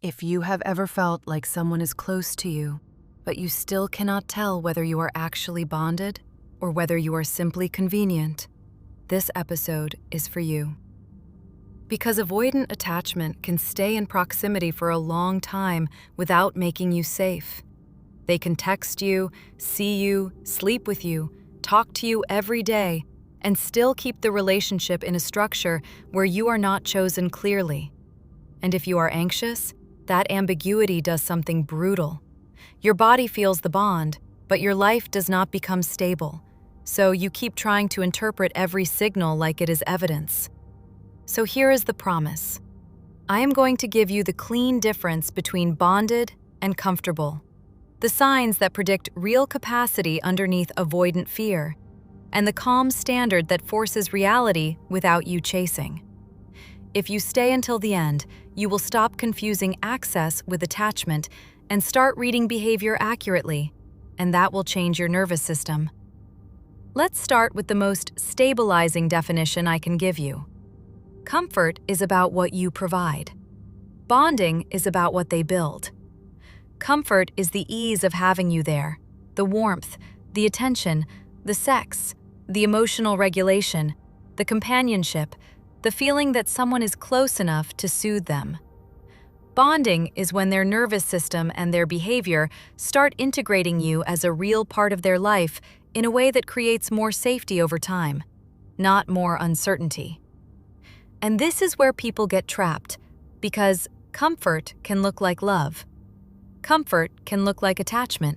If you have ever felt like someone is close to you, but you still cannot tell whether you are actually bonded or whether you are simply convenient, this episode is for you. Because avoidant attachment can stay in proximity for a long time without making you safe. They can text you, see you, sleep with you, talk to you every day, and still keep the relationship in a structure where you are not chosen clearly. And if you are anxious, that ambiguity does something brutal. Your body feels the bond, but your life does not become stable. So you keep trying to interpret every signal like it is evidence. So here is the promise. I am going to give you the clean difference between bonded and comfortable, the signs that predict real capacity underneath avoidant fear, and the calm standard that forces reality without you chasing. If you stay until the end, you will stop confusing access with attachment and start reading behavior accurately, and that will change your nervous system. Let's start with the most stabilizing definition I can give you. Comfort is about what you provide. Bonding is about what they build. Comfort is the ease of having you there, the warmth, the attention, the sex, the emotional regulation, the companionship, the feeling that someone is close enough to soothe them. Bonding is when their nervous system and their behavior start integrating you as a real part of their life in a way that creates more safety over time, not more uncertainty. And this is where people get trapped, because comfort can look like love. Comfort can look like attachment.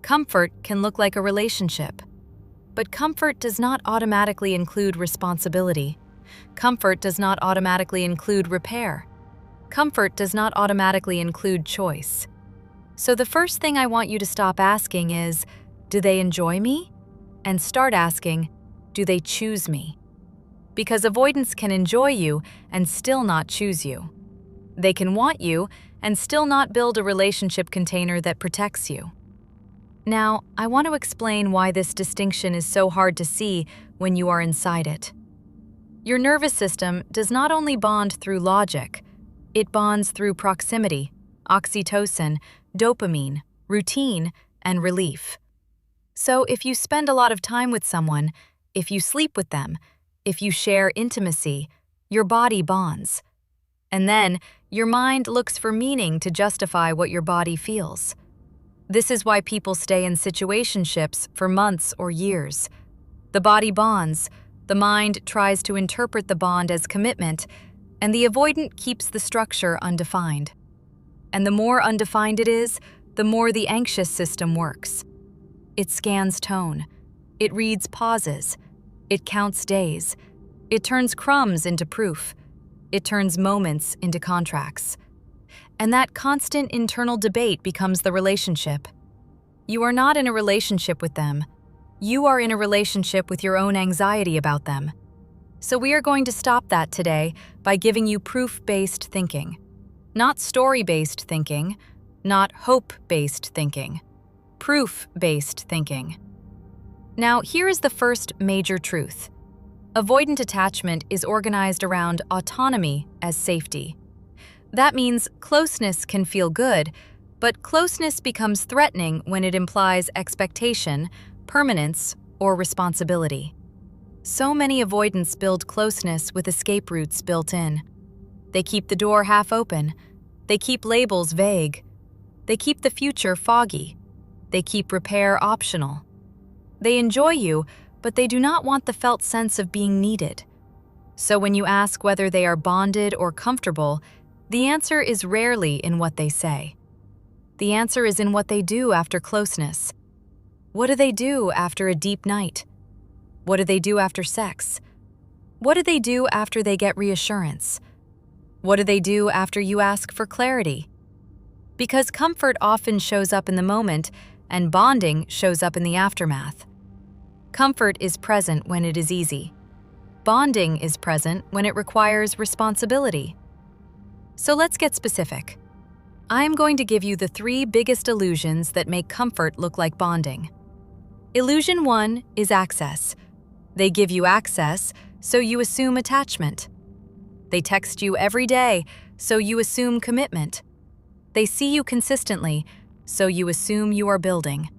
Comfort can look like a relationship. But comfort does not automatically include responsibility. Comfort does not automatically include repair. Comfort does not automatically include choice. So the first thing I want you to stop asking is, do they enjoy me? And start asking, do they choose me? Because avoidance can enjoy you and still not choose you. They can want you and still not build a relationship container that protects you. Now, I want to explain why this distinction is so hard to see when you are inside it. Your nervous system does not only bond through logic, it bonds through proximity, oxytocin, dopamine, routine, and relief. So if you spend a lot of time with someone, if you sleep with them, if you share intimacy, your body bonds. And then your mind looks for meaning to justify what your body feels. This is why people stay in situationships for months or years. The body bonds. The mind tries to interpret the bond as commitment, and the avoidant keeps the structure undefined. And the more undefined it is, the more the anxious system works. It scans tone. It reads pauses. It counts days. It turns crumbs into proof. It turns moments into contracts. And that constant internal debate becomes the relationship. You are not in a relationship with them. You are in a relationship with your own anxiety about them. So we are going to stop that today by giving you proof-based thinking. Not story-based thinking, not hope-based thinking. Proof-based thinking. Now, here is the first major truth. Avoidant attachment is organized around autonomy as safety. That means closeness can feel good, but closeness becomes threatening when it implies expectation, permanence, or responsibility. So many avoidants build closeness with escape routes built in. They keep the door half open. They keep labels vague. They keep the future foggy. They keep repair optional. They enjoy you, but they do not want the felt sense of being needed. So when you ask whether they are bonded or comfortable, the answer is rarely in what they say. The answer is in what they do after closeness. What do they do after a deep night? What do they do after sex? What do they do after they get reassurance? What do they do after you ask for clarity? Because comfort often shows up in the moment, and bonding shows up in the aftermath. Comfort is present when it is easy. Bonding is present when it requires responsibility. So let's get specific. I'm going to give you the 3 biggest illusions that make comfort look like bonding. Illusion 1 is access. They give you access, so you assume attachment. They text you every day, so you assume commitment. They see you consistently, so you assume you are building.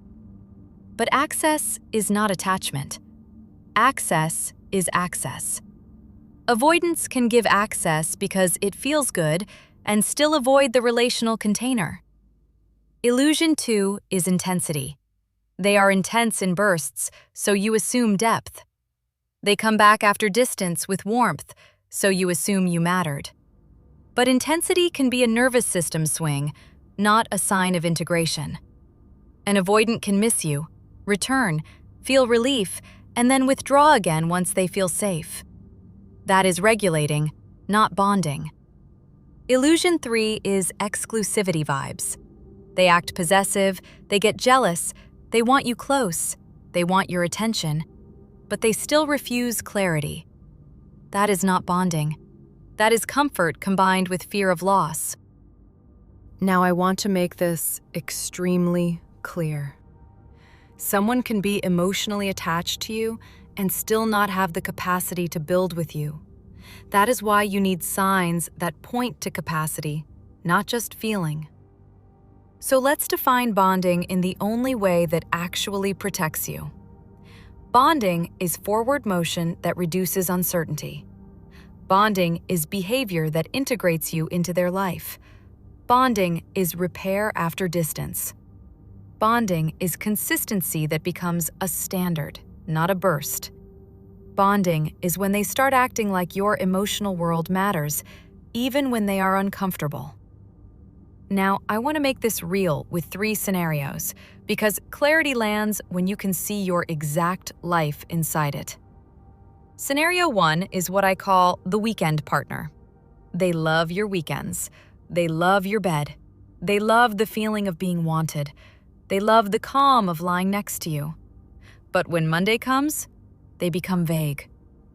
But access is not attachment. Access is access. Avoidance can give access because it feels good and still avoid the relational container. Illusion 2 is intensity. They are intense in bursts, so you assume depth. They come back after distance with warmth, so you assume you mattered. But intensity can be a nervous system swing, not a sign of integration. An avoidant can miss you, return, feel relief, and then withdraw again once they feel safe. That is regulating, not bonding. Illusion 3 is exclusivity vibes. They act possessive, they get jealous, they want you close, they want your attention, but they still refuse clarity. That is not bonding. That is comfort combined with fear of loss. Now I want to make this extremely clear. Someone can be emotionally attached to you and still not have the capacity to build with you. That is why you need signs that point to capacity, not just feeling. So let's define bonding in the only way that actually protects you. Bonding is forward motion that reduces uncertainty. Bonding is behavior that integrates you into their life. Bonding is repair after distance. Bonding is consistency that becomes a standard, not a burst. Bonding is when they start acting like your emotional world matters, even when they are uncomfortable. Now, I want to make this real with 3 scenarios, because clarity lands when you can see your exact life inside it. Scenario 1 is what I call the weekend partner. They love your weekends. They love your bed. They love the feeling of being wanted. They love the calm of lying next to you. But when Monday comes, they become vague.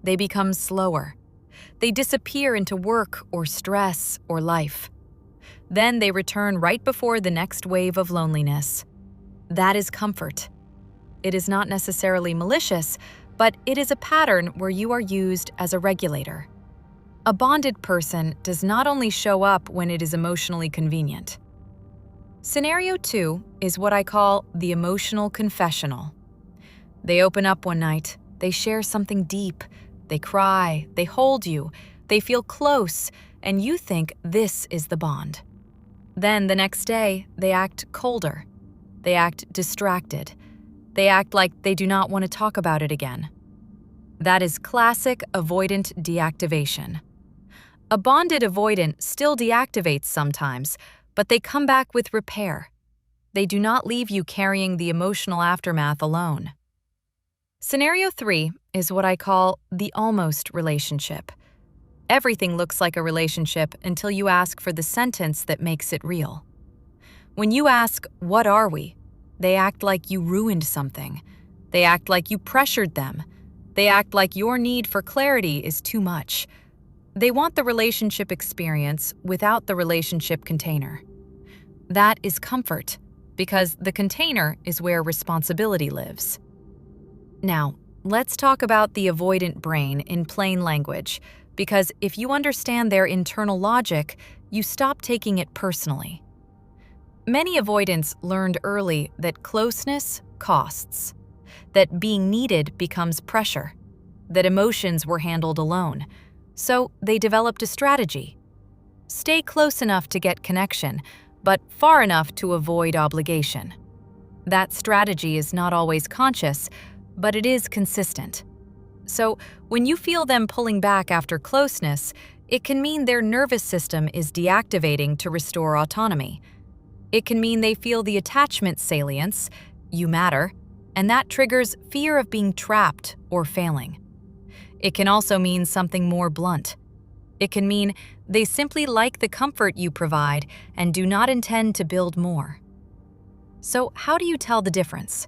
They become slower. They disappear into work or stress or life. Then they return right before the next wave of loneliness. That is comfort. It is not necessarily malicious, but it is a pattern where you are used as a regulator. A bonded person does not only show up when it is emotionally convenient. Scenario 2 is what I call the emotional confessional. They open up one night, they share something deep, they cry, they hold you, they feel close, and you think this is the bond. Then the next day, they act colder. They act distracted. They act like they do not want to talk about it again. That is classic avoidant deactivation. A bonded avoidant still deactivates sometimes, but they come back with repair. They do not leave you carrying the emotional aftermath alone. Scenario 3 is what I call the almost relationship. Everything looks like a relationship until you ask for the sentence that makes it real. When you ask, "What are we?" they act like you ruined something. They act like you pressured them. They act like your need for clarity is too much. They want the relationship experience without the relationship container. That is comfort, because the container is where responsibility lives. Now, let's talk about the avoidant brain in plain language, because if you understand their internal logic, you stop taking it personally. Many avoidants learned early that closeness costs, that being needed becomes pressure, that emotions were handled alone. So they developed a strategy. Stay close enough to get connection, but far enough to avoid obligation. That strategy is not always conscious, but it is consistent. So when you feel them pulling back after closeness, it can mean their nervous system is deactivating to restore autonomy. It can mean they feel the attachment salience, you matter, and that triggers fear of being trapped or failing. It can also mean something more blunt. It can mean they simply like the comfort you provide and do not intend to build more. So how do you tell the difference?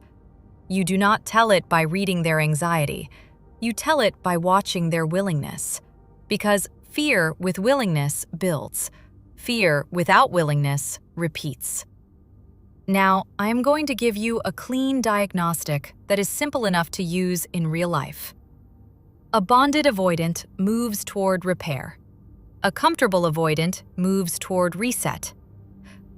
You do not tell it by reading their anxiety. You tell it by watching their willingness. Because fear with willingness builds. Fear without willingness repeats. Now, I am going to give you a clean diagnostic that is simple enough to use in real life. A bonded avoidant moves toward repair. A comfortable avoidant moves toward reset.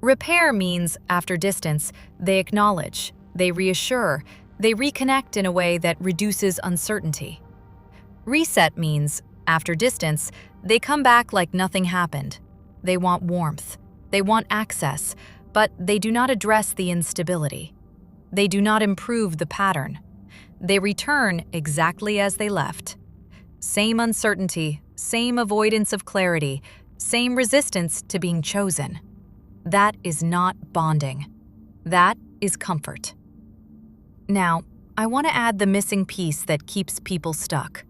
Repair means, after distance, they acknowledge, they reassure, they reconnect in a way that reduces uncertainty. Reset means, after distance, they come back like nothing happened. They want warmth, they want access, but they do not address the instability. They do not improve the pattern. They return exactly as they left. Same uncertainty, same avoidance of clarity, same resistance to being chosen. That is not bonding. That is comfort. Now, I want to add the missing piece that keeps people stuck.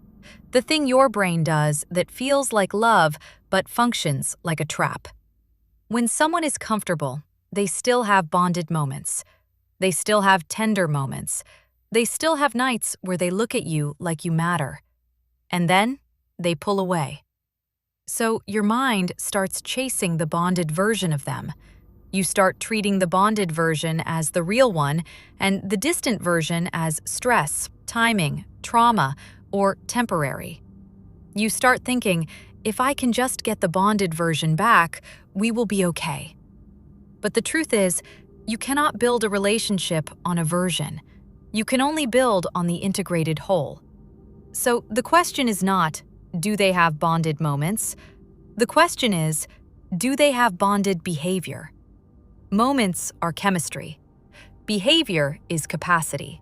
The thing your brain does that feels like love but functions like a trap. When someone is comfortable, they still have bonded moments. They still have tender moments. They still have nights where they look at you like you matter. And then they pull away. So your mind starts chasing the bonded version of them. You start treating the bonded version as the real one and the distant version as stress, timing, trauma, or temporary. You start thinking, if I can just get the bonded version back, we will be okay. But the truth is, you cannot build a relationship on a version. You can only build on the integrated whole. So the question is not, do they have bonded moments? The question is, do they have bonded behavior? Moments are chemistry. Behavior is capacity.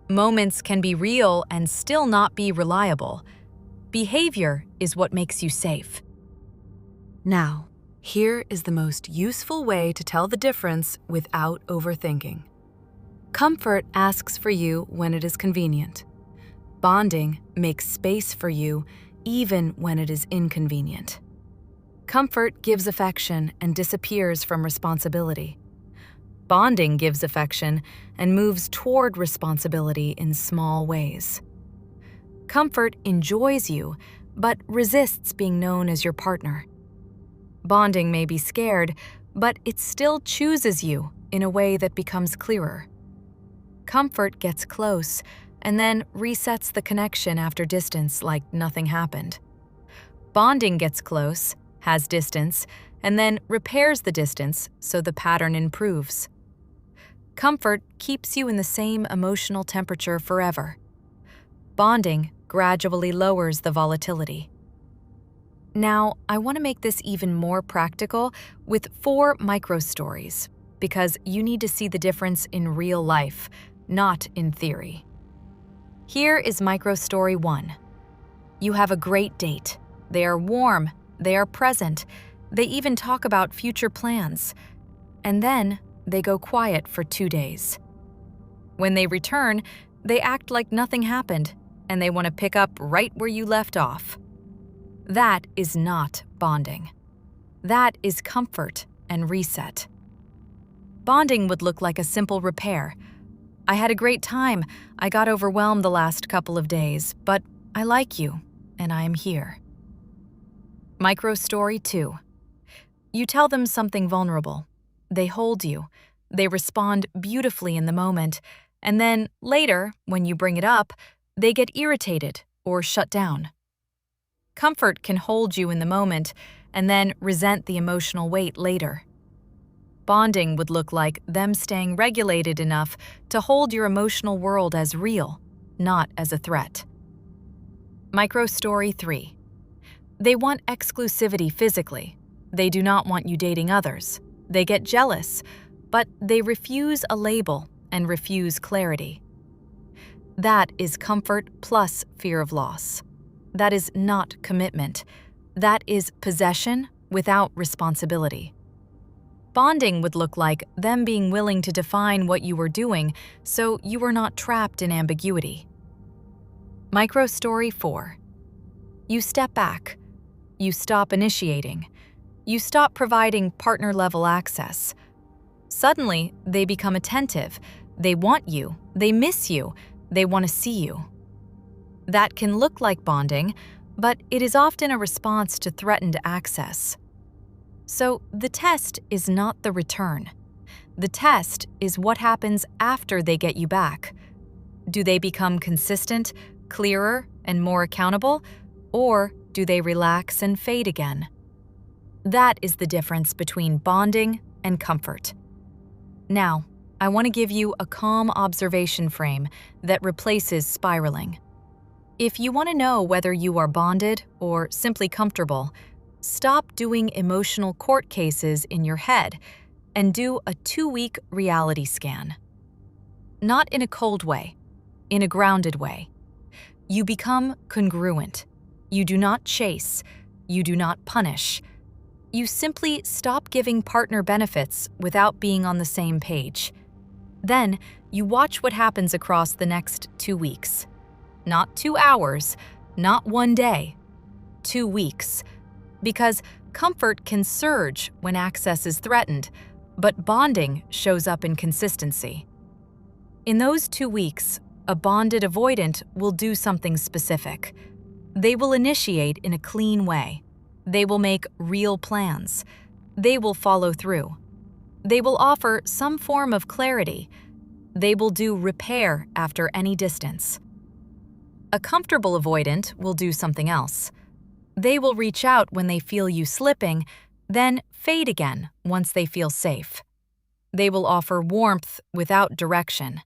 Moments can be real and still not be reliable. Behavior is what makes you safe. Now, here is the most useful way to tell the difference without overthinking. Comfort asks for you when it is convenient. Bonding makes space for you even when it is inconvenient. Comfort gives affection and disappears from responsibility. Bonding gives affection and moves toward responsibility in small ways. Comfort enjoys you, but resists being known as your partner. Bonding may be scared, but it still chooses you in a way that becomes clearer. Comfort gets close and then resets the connection after distance like nothing happened. Bonding gets close, has distance, and then repairs the distance so the pattern improves. Comfort keeps you in the same emotional temperature forever. Bonding gradually lowers the volatility. Now, I want to make this even more practical with 4 micro-stories, because you need to see the difference in real life, not in theory. Here is micro-story 1. You have a great date. They are warm, they are present, they even talk about future plans. And then they go quiet for 2 days. When they return, they act like nothing happened, and they want to pick up right where you left off. That is not bonding. That is comfort and reset. Bonding would look like a simple repair. I had a great time. I got overwhelmed the last couple of days, but I like you, and I am here. Micro-story 2. You tell them something vulnerable. They hold you. They respond beautifully in the moment, and then later, when you bring it up, they get irritated or shut down. Comfort can hold you in the moment and then resent the emotional weight later. Bonding would look like them staying regulated enough to hold your emotional world as real, not as a threat. Micro-story 3. They want exclusivity physically. They do not want you dating others. They get jealous, but they refuse a label and refuse clarity. That is comfort plus fear of loss. That is not commitment. That is possession without responsibility. Bonding would look like them being willing to define what you were doing so you were not trapped in ambiguity. Micro-story 4. You step back. You stop initiating. You stop providing partner-level access. Suddenly, they become attentive. They want you. They miss you. They want to see you. That can look like bonding, but it is often a response to threatened access. So the test is not the return. The test is what happens after they get you back. Do they become consistent, clearer, and more accountable, or do they relax and fade again? That is the difference between bonding and comfort. Now, I want to give you a calm observation frame that replaces spiraling. If you want to know whether you are bonded or simply comfortable, stop doing emotional court cases in your head and do a 2-week reality scan. Not in a cold way, in a grounded way. You become congruent. You do not chase. You do not punish. You simply stop giving partner benefits without being on the same page. Then, you watch what happens across the next 2 weeks. Not 2 hours, not 1 day, 2 weeks. Because comfort can surge when access is threatened, but bonding shows up in consistency. In those 2 weeks, a bonded avoidant will do something specific. They will initiate in a clean way. They will make real plans. They will follow through. They will offer some form of clarity. They will do repair after any distance. A comfortable avoidant will do something else. They will reach out when they feel you slipping, then fade again once they feel safe. They will offer warmth without direction.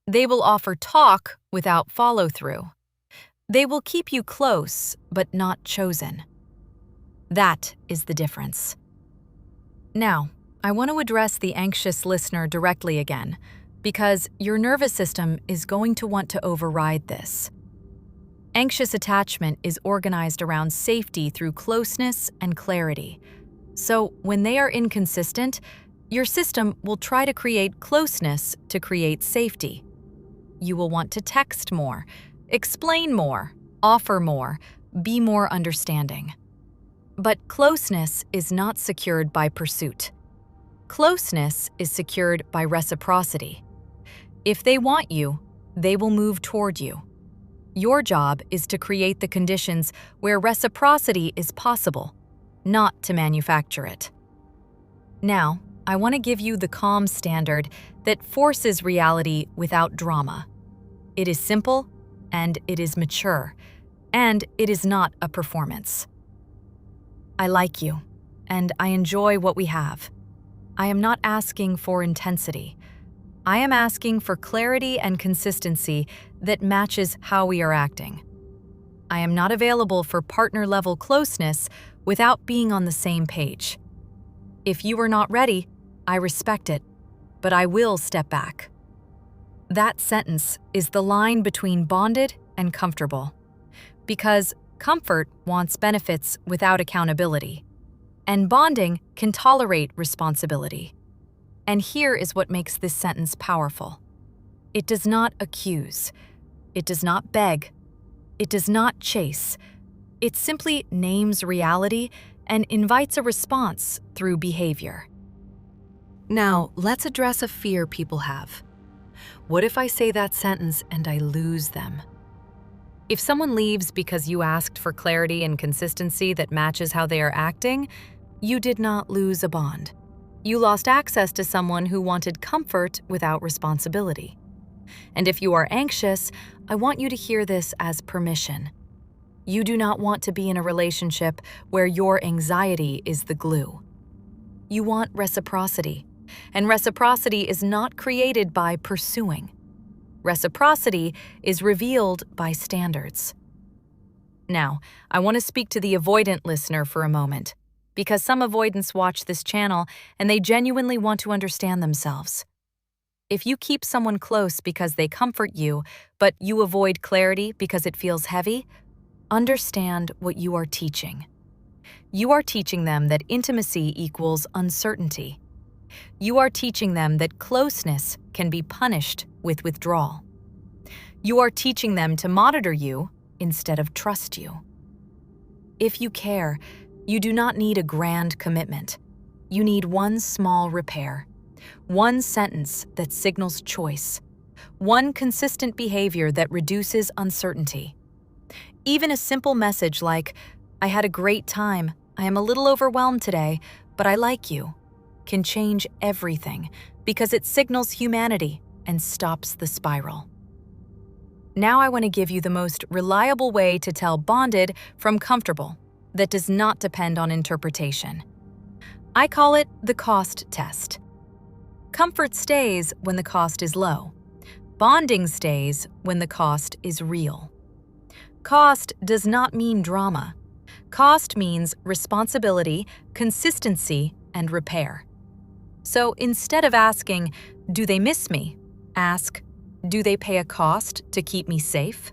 They will offer talk without follow-through. They will keep you close, but not chosen. That is the difference. Now, I want to address the anxious listener directly again, because your nervous system is going to want to override this. Anxious attachment is organized around safety through closeness and clarity. So when they are inconsistent, your system will try to create closeness to create safety. You will want to text more, explain more, offer more, be more understanding. But closeness is not secured by pursuit. Closeness is secured by reciprocity. If they want you, they will move toward you. Your job is to create the conditions where reciprocity is possible, not to manufacture it. Now, I want to give you the calm standard that forces reality without drama. It is simple, and it is mature, and it is not a performance. I like you, and I enjoy what we have. I am not asking for intensity. I am asking for clarity and consistency that matches how we are acting. I am not available for partner-level closeness without being on the same page. If you are not ready, I respect it, but I will step back. That sentence is the line between bonded and comfortable, because comfort wants benefits without accountability, and bonding can tolerate responsibility. And here is what makes this sentence powerful. It does not accuse. It does not beg. It does not chase. It simply names reality and invites a response through behavior. Now, let's address a fear people have. What if I say that sentence and I lose them? If someone leaves because you asked for clarity and consistency that matches how they are acting, you did not lose a bond. You lost access to someone who wanted comfort without responsibility. And if you are anxious, I want you to hear this as permission. You do not want to be in a relationship where your anxiety is the glue. You want reciprocity, and reciprocity is not created by pursuing. Reciprocity is revealed by standards. Now, I want to speak to the avoidant listener for a moment, because some avoidants watch this channel and they genuinely want to understand themselves. If you keep someone close because they comfort you, but you avoid clarity because it feels heavy, understand what you are teaching. You are teaching them that intimacy equals uncertainty. You are teaching them that closeness can be punished with withdrawal. You are teaching them to monitor you instead of trust you. If you care, you do not need a grand commitment. You need one small repair, one sentence that signals choice, one consistent behavior that reduces uncertainty. Even a simple message like, "I had a great time, I am a little overwhelmed today, but I like you," can change everything because it signals humanity and stops the spiral. Now I want to give you the most reliable way to tell bonded from comfortable that does not depend on interpretation. I call it the cost test. Comfort stays when the cost is low. Bonding stays when the cost is real. Cost does not mean drama. Cost means responsibility, consistency, and repair. So instead of asking, "Do they miss me?" ask, "Do they pay a cost to keep me safe?"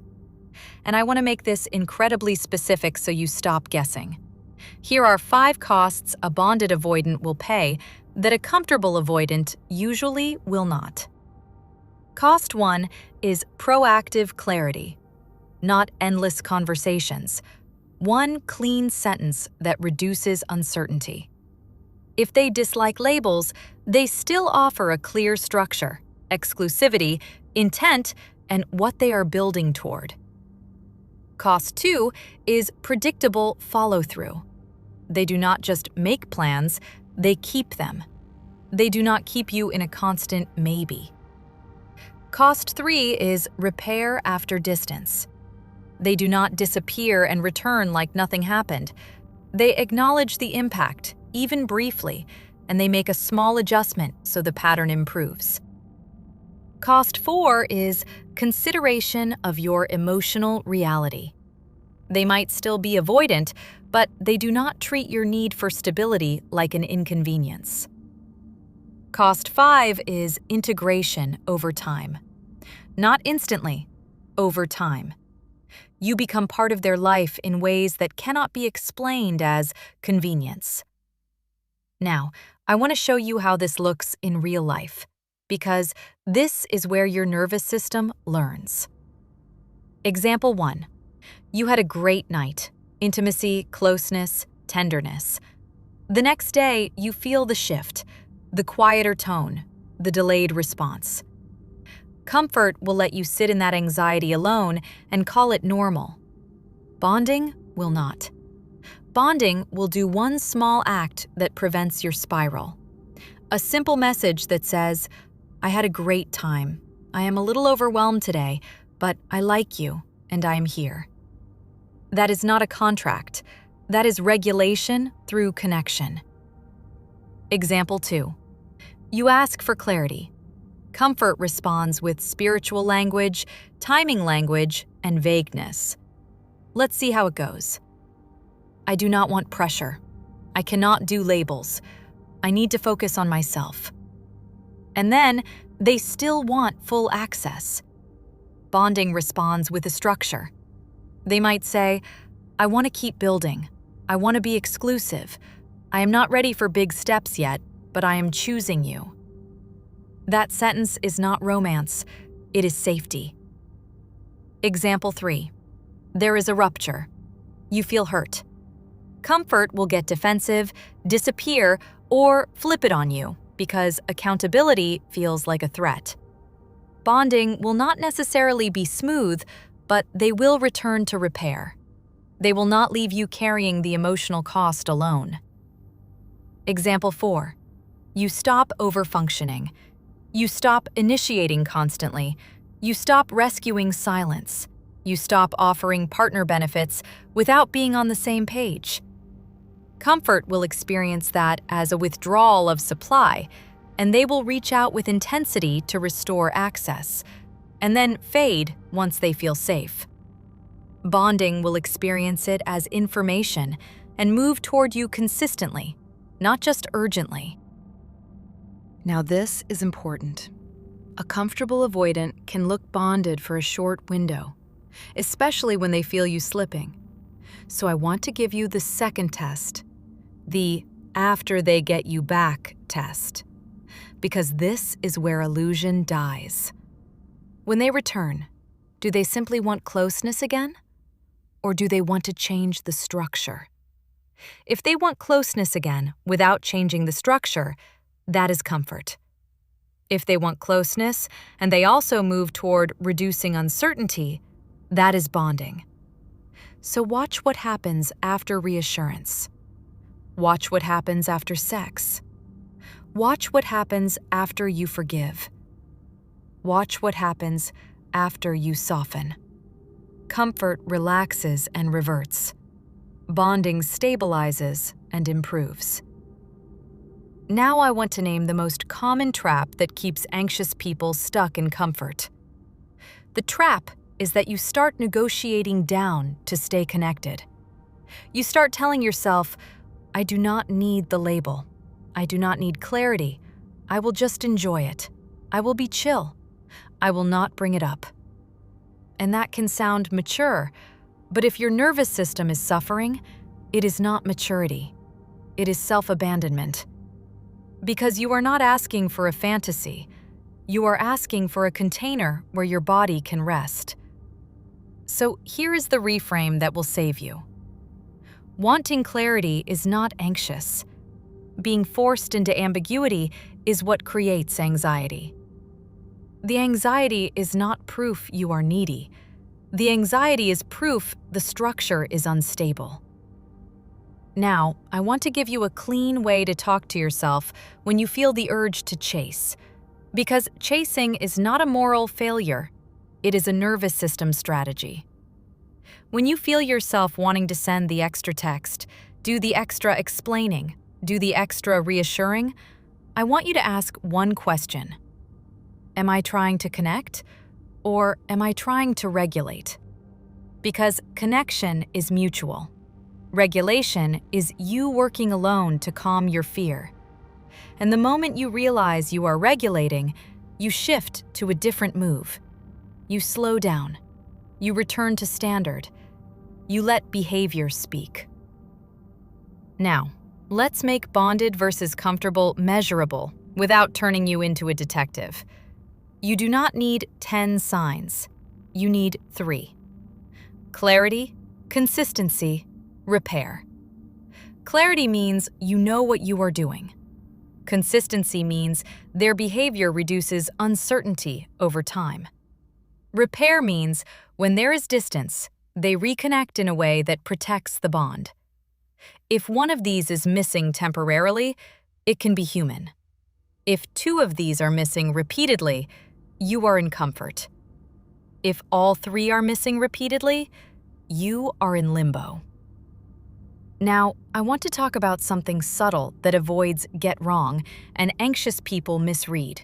And I want to make this incredibly specific so you stop guessing. Here are 5 costs a bonded avoidant will pay that a comfortable avoidant usually will not. Cost 1 is proactive clarity, not endless conversations. One clean sentence that reduces uncertainty. If they dislike labels, they still offer a clear structure, exclusivity, intent, and what they are building toward. Cost 2 is predictable follow-through. They do not just make plans, they keep them. They do not keep you in a constant maybe. Cost 3 is repair after distance. They do not disappear and return like nothing happened. They acknowledge the impact, even briefly, and they make a small adjustment so the pattern improves. Cost 4 is consideration of your emotional reality. They might still be avoidant, but they do not treat your need for stability like an inconvenience. Cost 5 is integration over time. Not instantly, over time. You become part of their life in ways that cannot be explained as convenience. Now, I want to show you how this looks in real life, because this is where your nervous system learns. Example 1. You had a great night. Intimacy, closeness, tenderness. The next day, you feel the shift, the quieter tone, the delayed response. Comfort will let you sit in that anxiety alone and call it normal. Bonding will not. Bonding will do one small act that prevents your spiral. A simple message that says, "I had a great time. I am a little overwhelmed today, but I like you and I am here." That is not a contract. That is regulation through connection. Example 2. You ask for clarity. Comfort responds with spiritual language, timing language, and vagueness. Let's see how it goes. I do not want pressure. I cannot do labels. I need to focus on myself. And then they still want full access. Bonding responds with a structure. They might say, "I want to keep building. I want to be exclusive. I am not ready for big steps yet, but I am choosing you." That sentence is not romance, it is safety. Example 3. There is a rupture. You feel hurt. Comfort will get defensive, disappear, or flip it on you because accountability feels like a threat. Bonding will not necessarily be smooth, but they will return to repair. They will not leave you carrying the emotional cost alone. Example 4. You stop overfunctioning. You stop initiating constantly. You stop rescuing silence. You stop offering partner benefits without being on the same page. Comfort will experience that as a withdrawal of supply, and they will reach out with intensity to restore access, and then fade once they feel safe. Bonding will experience it as information and move toward you consistently, not just urgently. Now this is important. A comfortable avoidant can look bonded for a short window, especially when they feel you slipping. So I want to give you the second test, the after they get you back test, because this is where illusion dies. When they return, do they simply want closeness again? Or do they want to change the structure? If they want closeness again without changing the structure, that is comfort. If they want closeness and they also move toward reducing uncertainty, that is bonding. So watch what happens after reassurance. Watch what happens after sex. Watch what happens after you forgive. Watch what happens after you soften. Comfort relaxes and reverts. Bonding stabilizes and improves. Now I want to name the most common trap that keeps anxious people stuck in comfort. The trap is that you start negotiating down to stay connected. You start telling yourself, I do not need the label. I do not need clarity. I will just enjoy it. I will be chill. I will not bring it up. And that can sound mature, but if your nervous system is suffering, it is not maturity. It is self-abandonment. Because you are not asking for a fantasy. You are asking for a container where your body can rest. So here is the reframe that will save you. Wanting clarity is not anxious. Being forced into ambiguity is what creates anxiety. The anxiety is not proof you are needy. The anxiety is proof the structure is unstable. Now, I want to give you a clean way to talk to yourself when you feel the urge to chase. Because chasing is not a moral failure, it is a nervous system strategy. When you feel yourself wanting to send the extra text, do the extra explaining, do the extra reassuring, I want you to ask one question. Am I trying to connect, or am I trying to regulate? Because connection is mutual. Regulation is you working alone to calm your fear. And the moment you realize you are regulating, you shift to a different move. You slow down. You return to standard. You let behavior speak. Now, let's make bonded versus comfortable measurable without turning you into a detective. You do not need 10 signs. You need 3. Clarity, consistency, repair. Clarity means you know what you are doing. Consistency means their behavior reduces uncertainty over time. Repair means when there is distance, they reconnect in a way that protects the bond. If one of these is missing temporarily, it can be human. If 2 of these are missing repeatedly, you are in comfort. If all 3 are missing repeatedly, you are in limbo. Now, I want to talk about something subtle that avoids get wrong and anxious people misread.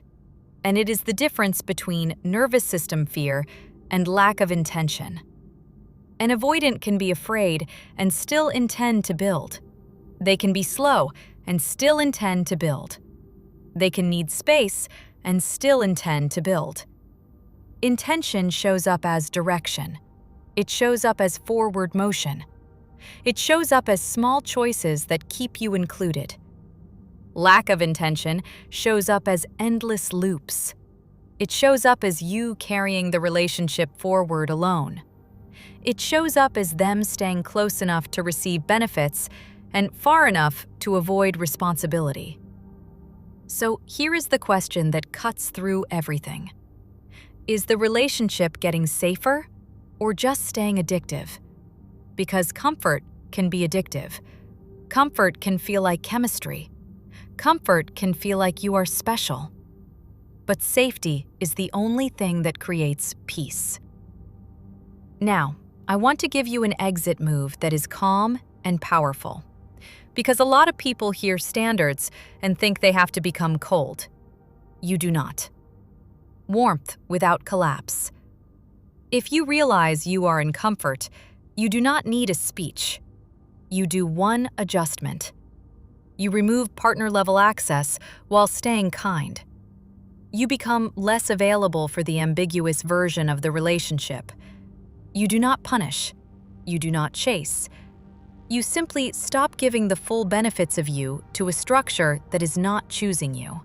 And it is the difference between nervous system fear and lack of intention. An avoidant can be afraid and still intend to build. They can be slow and still intend to build. They can need space and still intend to build. Intention shows up as direction. It shows up as forward motion. It shows up as small choices that keep you included. Lack of intention shows up as endless loops. It shows up as you carrying the relationship forward alone. It shows up as them staying close enough to receive benefits and far enough to avoid responsibility. So here is the question that cuts through everything. Is the relationship getting safer or just staying addictive? Because comfort can be addictive. Comfort can feel like chemistry. Comfort can feel like you are special. But safety is the only thing that creates peace. Now, I want to give you an exit move that is calm and powerful. Because a lot of people hear standards and think they have to become cold. You do not. Warmth without collapse. If you realize you are in comfort, you do not need a speech. You do one adjustment. You remove partner-level access while staying kind. You become less available for the ambiguous version of the relationship. You do not punish. You do not chase. You simply stop giving the full benefits of you to a structure that is not choosing you.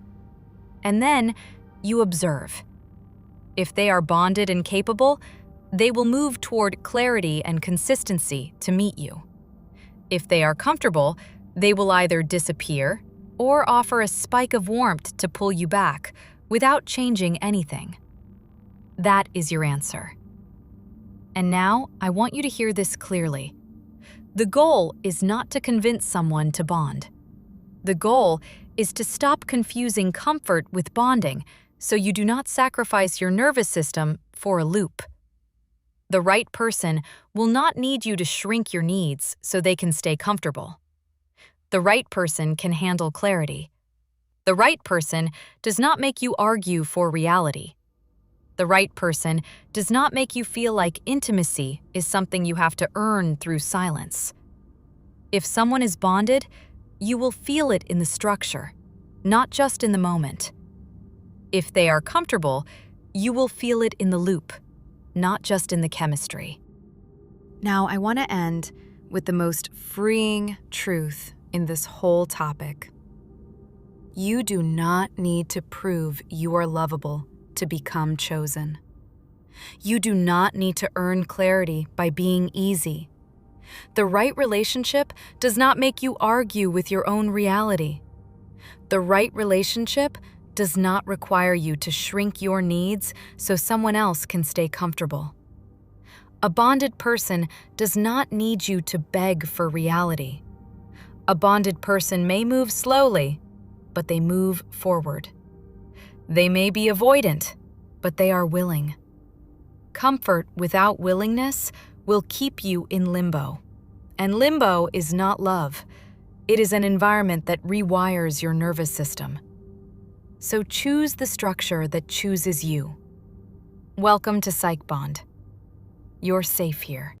And then you observe. If they are bonded and capable, they will move toward clarity and consistency to meet you. If they are comfortable, they will either disappear or offer a spike of warmth to pull you back without changing anything. That is your answer. And now, I want you to hear this clearly. The goal is not to convince someone to bond. The goal is to stop confusing comfort with bonding so you do not sacrifice your nervous system for a loop. The right person will not need you to shrink your needs so they can stay comfortable. The right person can handle clarity. The right person does not make you argue for reality. The right person does not make you feel like intimacy is something you have to earn through silence. If someone is bonded, you will feel it in the structure, not just in the moment. If they are comfortable, you will feel it in the loop, not just in the chemistry. Now, I want to end with the most freeing truth in this whole topic. You do not need to prove you are lovable to become chosen. You do not need to earn clarity by being easy. The right relationship does not make you argue with your own reality. The right relationship does not require you to shrink your needs so someone else can stay comfortable. A bonded person does not need you to beg for reality. A bonded person may move slowly, but they move forward. They may be avoidant, but they are willing. Comfort without willingness will keep you in limbo. And limbo is not love. It is an environment that rewires your nervous system. So choose the structure that chooses you. Welcome to PsychBond. You're safe here.